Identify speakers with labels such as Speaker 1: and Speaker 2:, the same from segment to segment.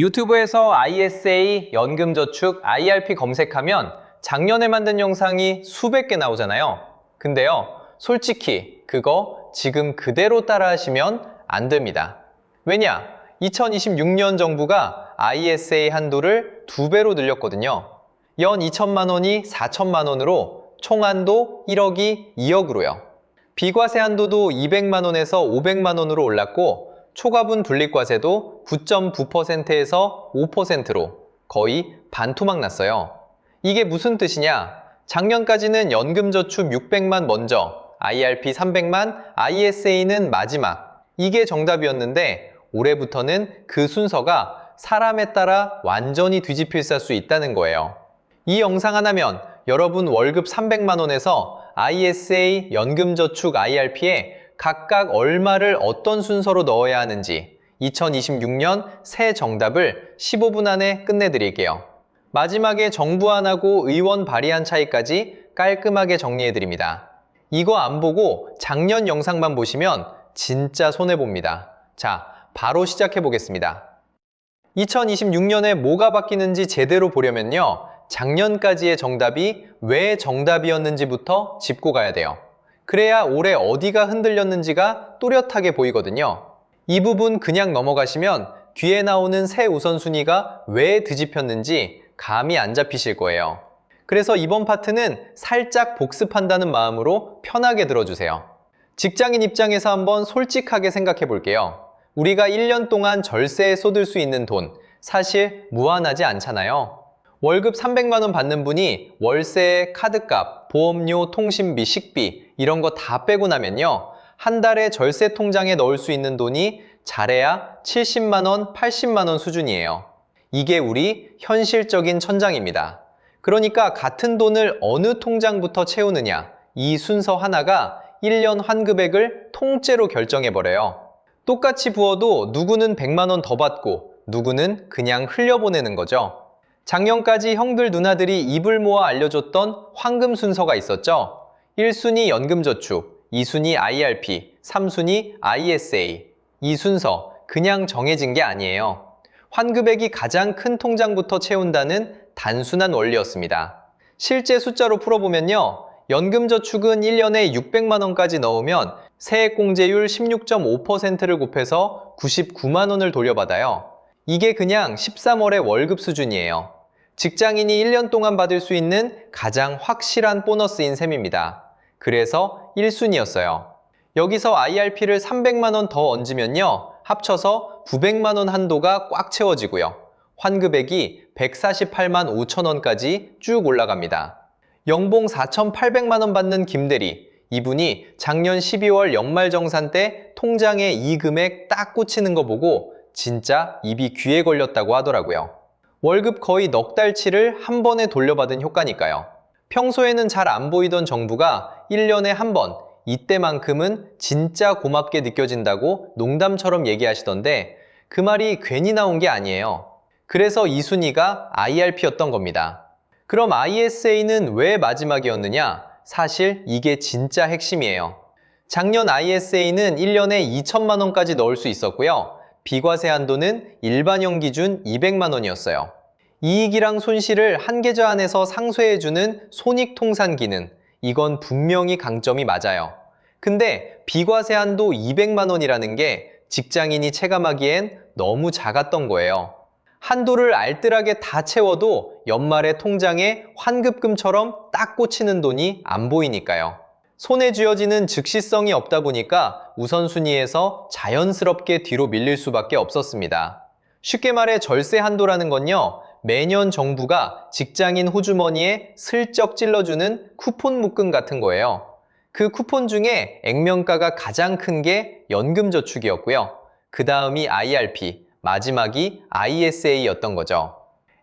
Speaker 1: 유튜브에서 ISA, 연금저축, IRP 검색하면 작년에 만든 영상이 수백 개 나오잖아요. 근데요, 솔직히 그거 지금 그대로 따라하시면 안 됩니다. 왜냐? 2026년 정부가 ISA 한도를 2배로 늘렸거든요. 연 2천만 원이 4천만 원으로 총 한도 1억이 2억으로요. 비과세 한도도 200만 원에서 500만 원으로 올랐고 초과분 분리과세도 9.9%에서 5%로 거의 반토막 났어요. 이게 무슨 뜻이냐? 작년까지는 연금저축 600만 먼저, IRP 300만, ISA는 마지막. 이게 정답이었는데 올해부터는 그 순서가 사람에 따라 완전히 뒤집힐 수 있다는 거예요. 이 영상 하나면 여러분 월급 300만 원에서 ISA, 연금저축, IRP에 각각 얼마를 어떤 순서로 넣어야 하는지 2026년 새 정답을 15분 안에 끝내드릴게요. 마지막에 정부안하고 의원 발의안 차이까지 깔끔하게 정리해드립니다. 이거 안 보고 작년 영상만 보시면 진짜 손해봅니다. 자, 바로 시작해보겠습니다. 2026년에 뭐가 바뀌는지 제대로 보려면요. 작년까지의 정답이 왜 정답이었는지부터 짚고 가야 돼요. 그래야 올해 어디가 흔들렸는지가 또렷하게 보이거든요. 이 부분 그냥 넘어가시면 뒤에 나오는 새 우선순위가 왜 뒤집혔는지 감이 안 잡히실 거예요. 그래서 이번 파트는 살짝 복습한다는 마음으로 편하게 들어주세요. 직장인 입장에서 한번 솔직하게 생각해 볼게요. 우리가 1년 동안 절세에 쏟을 수 있는 돈, 사실 무한하지 않잖아요. 월급 300만 원 받는 분이 월세, 카드값, 보험료, 통신비, 식비 이런 거 다 빼고 나면요. 한 달에 절세 통장에 넣을 수 있는 돈이 잘해야 70만 원, 80만 원 수준이에요. 이게 우리 현실적인 천장입니다. 그러니까 같은 돈을 어느 통장부터 채우느냐, 이 순서 하나가 1년 환급액을 통째로 결정해버려요. 똑같이 부어도 누구는 100만 원 더 받고 누구는 그냥 흘려보내는 거죠. 작년까지 형들 누나들이 입을 모아 알려줬던 황금 순서가 있었죠. 1순위 연금저축, 2순위 IRP, 3순위 ISA. 이 순서 그냥 정해진 게 아니에요. 환급액이 가장 큰 통장부터 채운다는 단순한 원리였습니다. 실제 숫자로 풀어보면요. 연금저축은 1년에 600만 원까지 넣으면 세액공제율 16.5%를 곱해서 99만 원을 돌려받아요. 이게 그냥 13월의 월급 수준이에요. 직장인이 1년 동안 받을 수 있는 가장 확실한 보너스인 셈입니다. 그래서 1순위였어요. 여기서 IRP를 300만 원 더 얹으면요. 합쳐서 900만 원 한도가 꽉 채워지고요. 환급액이 148만 5천 원까지 쭉 올라갑니다. 연봉 4,800만 원 받는 김대리, 이분이 작년 12월 연말정산 때 통장에 이 금액 딱 꽂히는 거 보고 진짜 입이 귀에 걸렸다고 하더라고요. 월급 거의 넉 달치를 한 번에 돌려받은 효과니까요. 평소에는 잘 안 보이던 정부가 1년에 한 번, 이때만큼은 진짜 고맙게 느껴진다고 농담처럼 얘기하시던데 그 말이 괜히 나온 게 아니에요. 그래서 이 순위가 IRP였던 겁니다. 그럼 ISA는 왜 마지막이었느냐? 사실 이게 진짜 핵심이에요. 작년 ISA는 1년에 2천만 원까지 넣을 수 있었고요. 비과세 한도는 일반형 기준 200만 원이었어요. 이익이랑 손실을 한 계좌 안에서 상쇄해주는 손익통산 기능, 이건 분명히 강점이 맞아요. 근데 비과세 한도 200만 원이라는 게 직장인이 체감하기엔 너무 작았던 거예요. 한도를 알뜰하게 다 채워도 연말에 통장에 환급금처럼 딱 꽂히는 돈이 안 보이니까요. 손에 쥐어지는 즉시성이 없다 보니까 우선순위에서 자연스럽게 뒤로 밀릴 수밖에 없었습니다. 쉽게 말해 절세 한도라는 건요. 매년 정부가 직장인 호주머니에 슬쩍 찔러주는 쿠폰 묶음 같은 거예요. 그 쿠폰 중에 액면가가 가장 큰 게 연금저축이었고요. 그 다음이 IRP, 마지막이 ISA였던 거죠.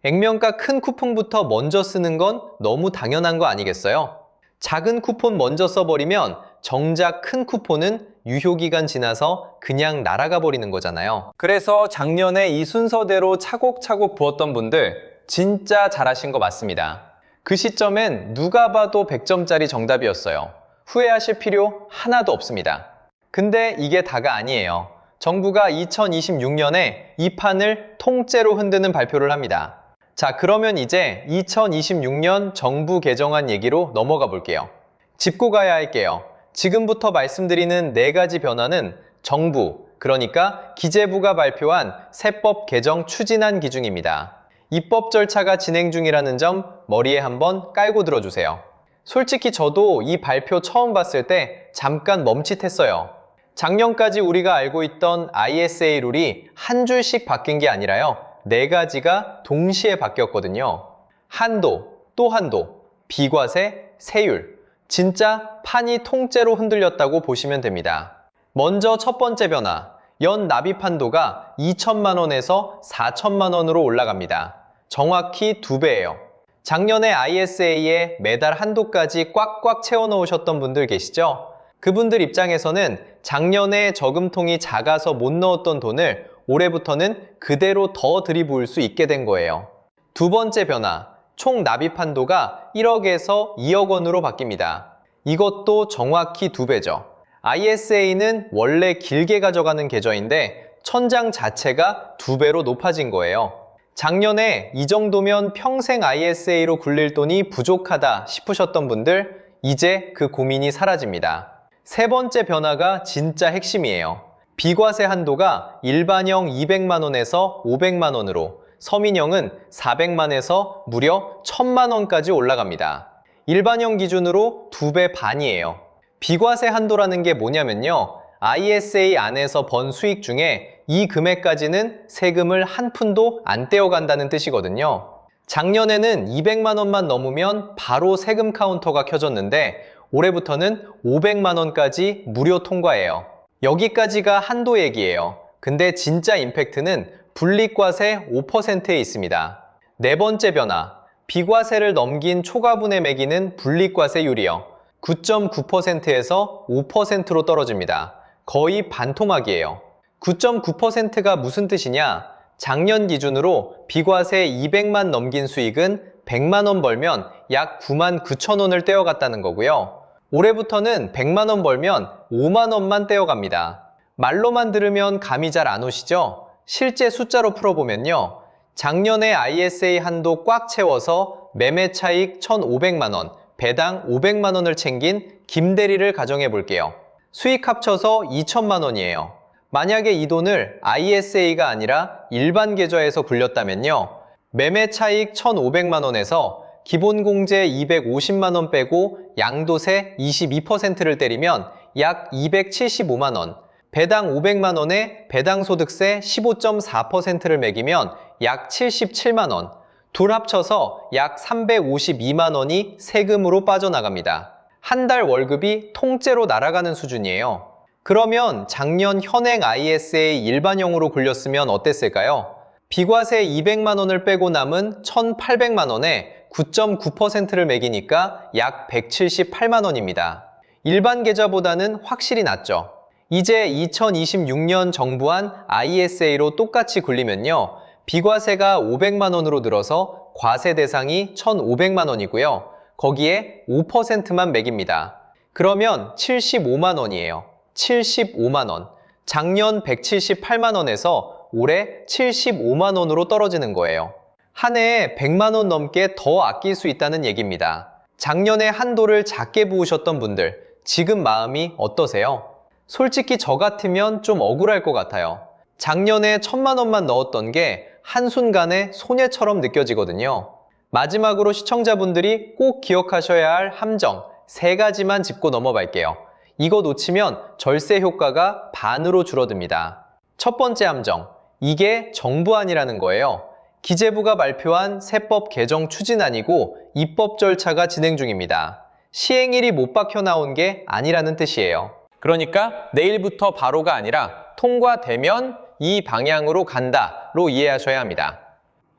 Speaker 1: 액면가 큰 쿠폰부터 먼저 쓰는 건 너무 당연한 거 아니겠어요? 작은 쿠폰 먼저 써버리면 정작 큰 쿠폰은 유효기간 지나서 그냥 날아가 버리는 거잖아요. 그래서 작년에 이 순서대로 차곡차곡 부었던 분들 진짜 잘하신 거 맞습니다. 그 시점엔 누가 봐도 100점짜리 정답이었어요. 후회하실 필요 하나도 없습니다. 근데 이게 다가 아니에요. 정부가 2026년에 이 판을 통째로 흔드는 발표를 합니다. 자, 그러면 이제 2026년 정부 개정안 얘기로 넘어가 볼게요. 짚고 가야 할게요. 지금부터 말씀드리는 4가지 변화는 정부, 그러니까 기재부가 발표한 세법 개정 추진안 기준입니다. 입법 절차가 진행 중이라는 점 머리에 한번 깔고 들어주세요. 솔직히 저도 이 발표 처음 봤을 때 잠깐 멈칫했어요. 작년까지 우리가 알고 있던 ISA 룰이 한 줄씩 바뀐 게 아니라요. 4가지가 동시에 바뀌었거든요. 한도, 또 한도, 비과세, 세율. 진짜 판이 통째로 흔들렸다고 보시면 됩니다. 먼저 첫 번째 변화, 연 납입 한도가 2천만 원에서 4천만 원으로 올라갑니다. 정확히 2배예요. 작년에 ISA에 매달 한도까지 꽉꽉 채워 넣으셨던 분들 계시죠? 그분들 입장에서는 작년에 저금통이 작아서 못 넣었던 돈을 올해부터는 그대로 더 들이부을 수 있게 된 거예요. 두 번째 변화, 총 납입 한도가 1억에서 2억 원으로 바뀝니다. 이것도 정확히 2배죠. ISA는 원래 길게 가져가는 계좌인데 천장 자체가 2배로 높아진 거예요. 작년에 이 정도면 평생 ISA로 굴릴 돈이 부족하다 싶으셨던 분들, 이제 그 고민이 사라집니다. 세 번째 변화가 진짜 핵심이에요. 비과세 한도가 일반형 200만 원에서 500만 원으로, 서민형은 400만에서 무려 1000만 원까지 올라갑니다. 일반형 기준으로 2배 반이에요. 비과세 한도라는 게 뭐냐면요. ISA 안에서 번 수익 중에 이 금액까지는 세금을 한 푼도 안 떼어간다는 뜻이거든요. 작년에는 200만 원만 넘으면 바로 세금 카운터가 켜졌는데 올해부터는 500만 원까지 무료 통과해요. 여기까지가 한도 얘기예요. 근데 진짜 임팩트는 분리과세 5%에 있습니다. 네 번째 변화, 비과세를 넘긴 초과분의 매기는 분리과세율이요. 9.9%에서 5%로 떨어집니다. 거의 반토막이에요. 9.9%가 무슨 뜻이냐? 작년 기준으로 비과세 200만 넘긴 수익은 100만 원 벌면 약 9만 9천 원을 떼어갔다는 거고요. 올해부터는 100만 원 벌면 5만 원만 떼어갑니다. 말로만 들으면 감이 잘 안 오시죠? 실제 숫자로 풀어보면요. 작년에 ISA 한도 꽉 채워서 매매 차익 1,500만 원, 배당 500만 원을 챙긴 김대리를 가정해 볼게요. 수익 합쳐서 2천만 원이에요. 만약에 이 돈을 ISA가 아니라 일반 계좌에서 굴렸다면요. 매매 차익 1,500만 원에서 기본공제 250만 원 빼고 양도세 22%를 때리면 약 275만 원, 배당 500만 원에 배당소득세 15.4%를 매기면 약 77만 원, 둘 합쳐서 약 352만 원이 세금으로 빠져나갑니다. 한 달 월급이 통째로 날아가는 수준이에요. 그러면 작년 현행 ISA 일반형으로 굴렸으면 어땠을까요? 비과세 200만 원을 빼고 남은 1,800만 원에 9.9%를 매기니까 약 178만 원입니다. 일반 계좌보다는 확실히 낫죠. 이제 2026년 정부안 ISA로 똑같이 굴리면요. 비과세가 500만 원으로 늘어서 과세 대상이 1,500만 원이고요. 거기에 5%만 매깁니다. 그러면 75만 원이에요. 75만 원. 작년 178만 원에서 올해 75만 원으로 떨어지는 거예요. 한 해에 100만 원 넘게 더 아낄 수 있다는 얘기입니다. 작년에 한도를 작게 부으셨던 분들, 지금 마음이 어떠세요? 솔직히 저 같으면 좀 억울할 것 같아요. 작년에 1,000만 원만 넣었던 게 한순간에 손해처럼 느껴지거든요. 마지막으로 시청자분들이 꼭 기억하셔야 할 함정 3가지만 짚고 넘어갈게요. 이거 놓치면 절세 효과가 반으로 줄어듭니다. 첫 번째 함정, 이게 정부안이라는 거예요. 기재부가 발표한 세법 개정 추진안이고 입법 절차가 진행 중입니다. 시행일이 못 박혀 나온 게 아니라는 뜻이에요. 그러니까 내일부터 바로가 아니라 통과되면 이 방향으로 간다로 이해하셔야 합니다.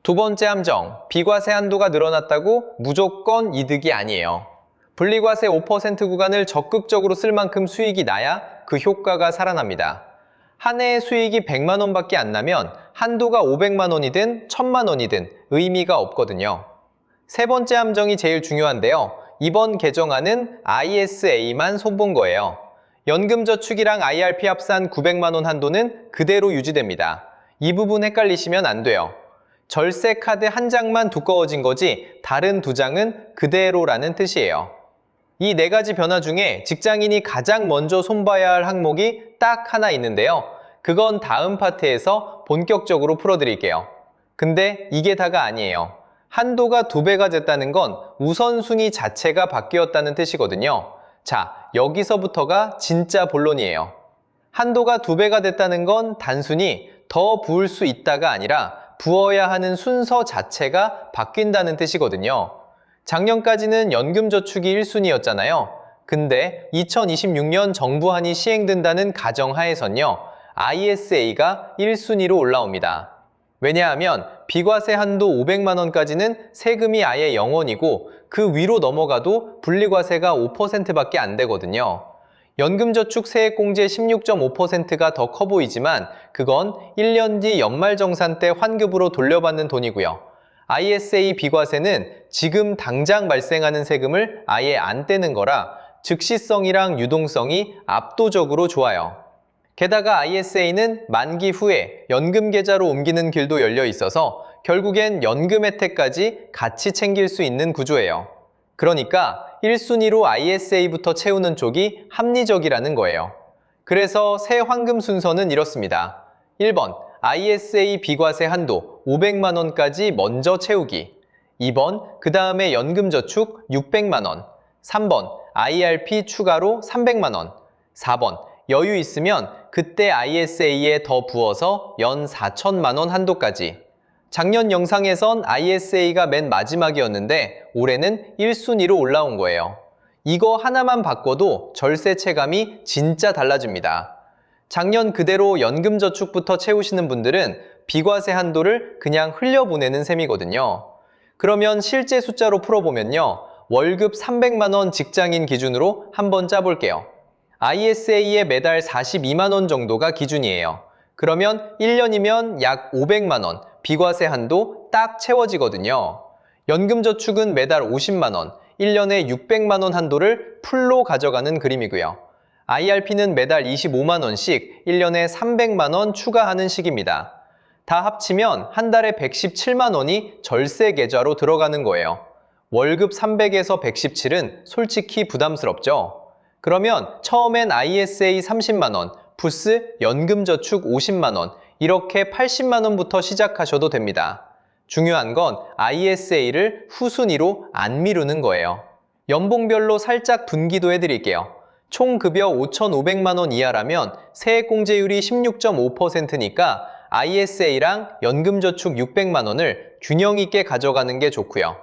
Speaker 1: 두 번째 함정, 비과세 한도가 늘어났다고 무조건 이득이 아니에요. 분리과세 5% 구간을 적극적으로 쓸 만큼 수익이 나야 그 효과가 살아납니다. 한 해의 수익이 100만 원밖에 안 나면 한도가 500만 원이든 1000만 원이든 의미가 없거든요. 세 번째 함정이 제일 중요한데요. 이번 개정안은 ISA만 손본 거예요. 연금저축이랑 IRP 합산 900만 원 한도는 그대로 유지됩니다. 이 부분 헷갈리시면 안 돼요. 절세 카드 한 장만 두꺼워진 거지 다른 두 장은 그대로라는 뜻이에요. 이 네 가지 변화 중에 직장인이 가장 먼저 손봐야 할 항목이 딱 하나 있는데요. 그건 다음 파트에서 본격적으로 풀어드릴게요. 근데 이게 다가 아니에요. 한도가 2배가 됐다는 건 우선순위 자체가 바뀌었다는 뜻이거든요. 자, 여기서부터가 진짜 본론이에요. 한도가 2배가 됐다는 건 단순히 더 부을 수 있다가 아니라 부어야 하는 순서 자체가 바뀐다는 뜻이거든요. 작년까지는 연금저축이 1순위였잖아요. 근데 2026년 정부안이 시행된다는 가정하에선요, ISA가 1순위로 올라옵니다. 왜냐하면 비과세 한도 500만 원까지는 세금이 아예 0원이고 그 위로 넘어가도 분리과세가 5%밖에 안 되거든요. 연금저축 세액공제 16.5%가 더 커 보이지만 그건 1년 뒤 연말정산 때 환급으로 돌려받는 돈이고요. ISA 비과세는 지금 당장 발생하는 세금을 아예 안 떼는 거라 즉시성이랑 유동성이 압도적으로 좋아요. 게다가 ISA는 만기 후에 연금 계좌로 옮기는 길도 열려 있어서 결국엔 연금 혜택까지 같이 챙길 수 있는 구조예요. 그러니까 1순위로 ISA부터 채우는 쪽이 합리적이라는 거예요. 그래서 새 환급 순서는 이렇습니다. 1번, ISA 비과세 한도 500만 원까지 먼저 채우기. 2번, 그 다음에 연금저축 600만 원. 3번, IRP 추가로 300만 원. 4번, 여유 있으면 그때 ISA에 더 부어서 연 4천만 원 한도까지. 작년 영상에선 ISA가 맨 마지막이었는데 올해는 1순위로 올라온 거예요. 이거 하나만 바꿔도 절세 체감이 진짜 달라집니다. 작년 그대로 연금저축부터 채우시는 분들은 비과세 한도를 그냥 흘려보내는 셈이거든요. 그러면 실제 숫자로 풀어보면요. 월급 300만 원 직장인 기준으로 한번 짜볼게요. ISA에 매달 42만 원 정도가 기준이에요. 그러면 1년이면 약 500만 원, 비과세 한도 딱 채워지거든요. 연금저축은 매달 50만 원, 1년에 600만 원 한도를 풀로 가져가는 그림이고요. IRP는 매달 25만 원씩 1년에 300만 원 추가하는 식입니다. 다 합치면 한 달에 117만 원이 절세 계좌로 들어가는 거예요. 월급 300에서 117은 솔직히 부담스럽죠? 그러면 처음엔 ISA 30만 원, 플러스 연금저축 50만 원, 이렇게 80만 원부터 시작하셔도 됩니다. 중요한 건 ISA를 후순위로 안 미루는 거예요. 연봉별로 살짝 분기도 해드릴게요. 총 급여 5,500만 원 이하라면 세액공제율이 16.5%니까 ISA랑 연금저축 600만 원을 균형 있게 가져가는 게 좋고요.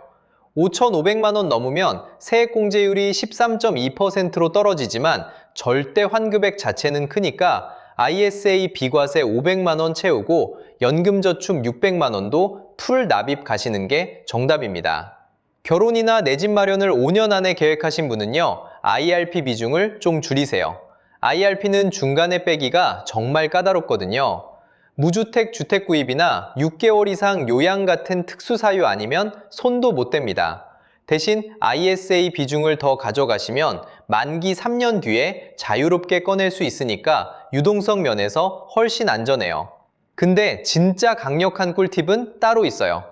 Speaker 1: 5,500만 원 넘으면 세액공제율이 13.2%로 떨어지지만 절대 환급액 자체는 크니까 ISA 비과세 500만 원 채우고 연금저축 600만 원도 풀 납입 가시는 게 정답입니다. 결혼이나 내 집 마련을 5년 안에 계획하신 분은요, IRP 비중을 좀 줄이세요. IRP는 중간에 빼기가 정말 까다롭거든요. 무주택 주택 구입이나 6개월 이상 요양 같은 특수 사유 아니면 손도 못 댑니다. 대신 ISA 비중을 더 가져가시면 만기 3년 뒤에 자유롭게 꺼낼 수 있으니까 유동성 면에서 훨씬 안전해요. 근데 진짜 강력한 꿀팁은 따로 있어요.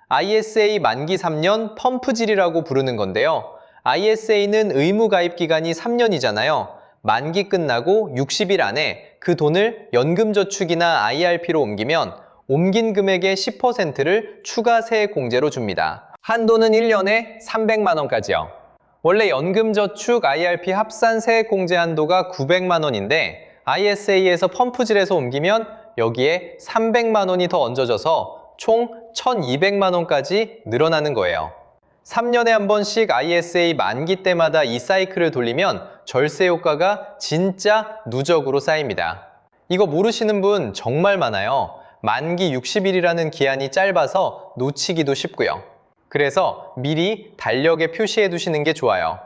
Speaker 1: ISA 만기 3년 펌프질이라고 부르는 건데요. ISA는 의무 가입 기간이 3년이잖아요. 만기 끝나고 60일 안에 그 돈을 연금저축이나 IRP로 옮기면 옮긴 금액의 10%를 추가 세액공제로 줍니다. 한도는 1년에 300만 원까지요. 원래 연금저축 IRP 합산 세액공제 한도가 900만 원인데 ISA에서 펌프질해서 옮기면 여기에 300만 원이 더 얹어져서 총 1,200만 원까지 늘어나는 거예요. 3년에 한 번씩 ISA 만기 때마다 이 사이클을 돌리면 절세 효과가 진짜 누적으로 쌓입니다. 이거 모르시는 분 정말 많아요. 만기 60일이라는 기한이 짧아서 놓치기도 쉽고요. 그래서 미리 달력에 표시해 두시는 게 좋아요.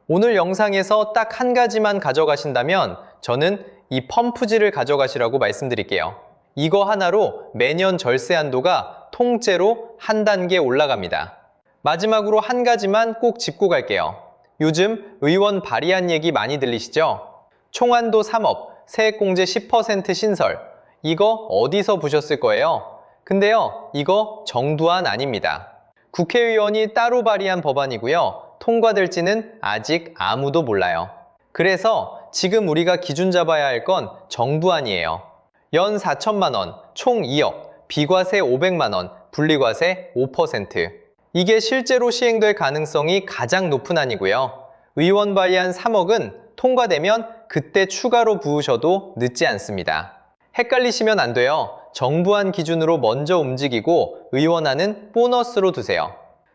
Speaker 1: 오늘 영상에서 딱 한 가지만 가져가신다면 저는 이 펌프질을 가져가시라고 말씀드릴게요. 이거 하나로 매년 절세 한도가 통째로 한 단계 올라갑니다. 마지막으로 한 가지만 꼭 짚고 갈게요. 요즘 의원 발의안 얘기 많이 들리시죠? 총한도 3억, 세액공제 10% 신설. 이거 어디서 보셨을 거예요? 근데요, 이거 정부안 아닙니다. 국회의원이 따로 발의한 법안이고요. 통과될지는 아직 아무도 몰라요. 그래서 지금 우리가 기준 잡아야 할 건 정부안이에요. 연 4천만 원, 총 2억, 비과세 500만 원, 분리과세 5%. 이게 실제로 시행될 가능성이 가장 높은 안이고요. 의원 발의한 3억은 통과되면 그때 추가로 부으셔도 늦지 않습니다. 헷갈리시면 안 돼요. 정부안 기준으로 먼저 움직이고 의원안은 보너스로 두세요.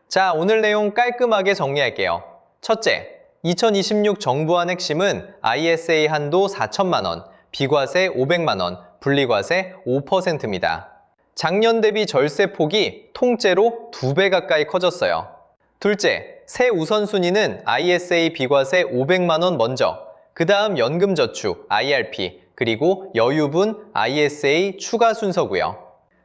Speaker 1: 자, 오늘 내용 깔끔하게 정리할게요. 첫째, 2026 정부안 핵심은 ISA 한도 4천만 원, 비과세 500만 원, 분리과세 5%입니다. 작년 대비 절세 폭이 통째로 2배 가까이 커졌어요. 둘째, 새 우선순위는 ISA 비과세 500만 원 먼저, 그 다음 연금저축, IRP, 그리고 여유분, ISA 추가 순서고요.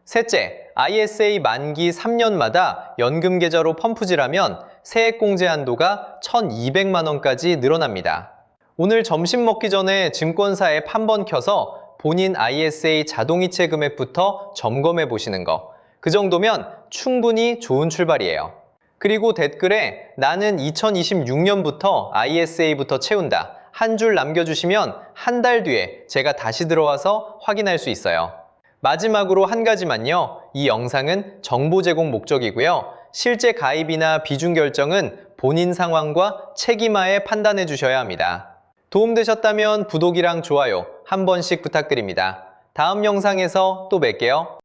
Speaker 1: 셋째, ISA 만기 3년마다 연금계좌로 펌프질하면 세액공제 한도가 1,200만 원까지 늘어납니다. 오늘 점심 먹기 전에 증권사 앱 한번 켜서 본인 ISA 자동이체 금액부터 점검해 보시는 거. 그 정도면 충분히 좋은 출발이에요. 그리고 댓글에 나는 2026년부터 ISA부터 채운다. 한 줄 남겨주시면 한 달 뒤에 제가 다시 들어와서 확인할 수 있어요. 마지막으로 한 가지만요. 이 영상은 정보 제공 목적이고요. 실제 가입이나 비중 결정은 본인 상황과 책임하에 판단해 주셔야 합니다. 도움되셨다면 구독이랑 좋아요 한 번씩 부탁드립니다. 다음 영상에서 또 뵐게요.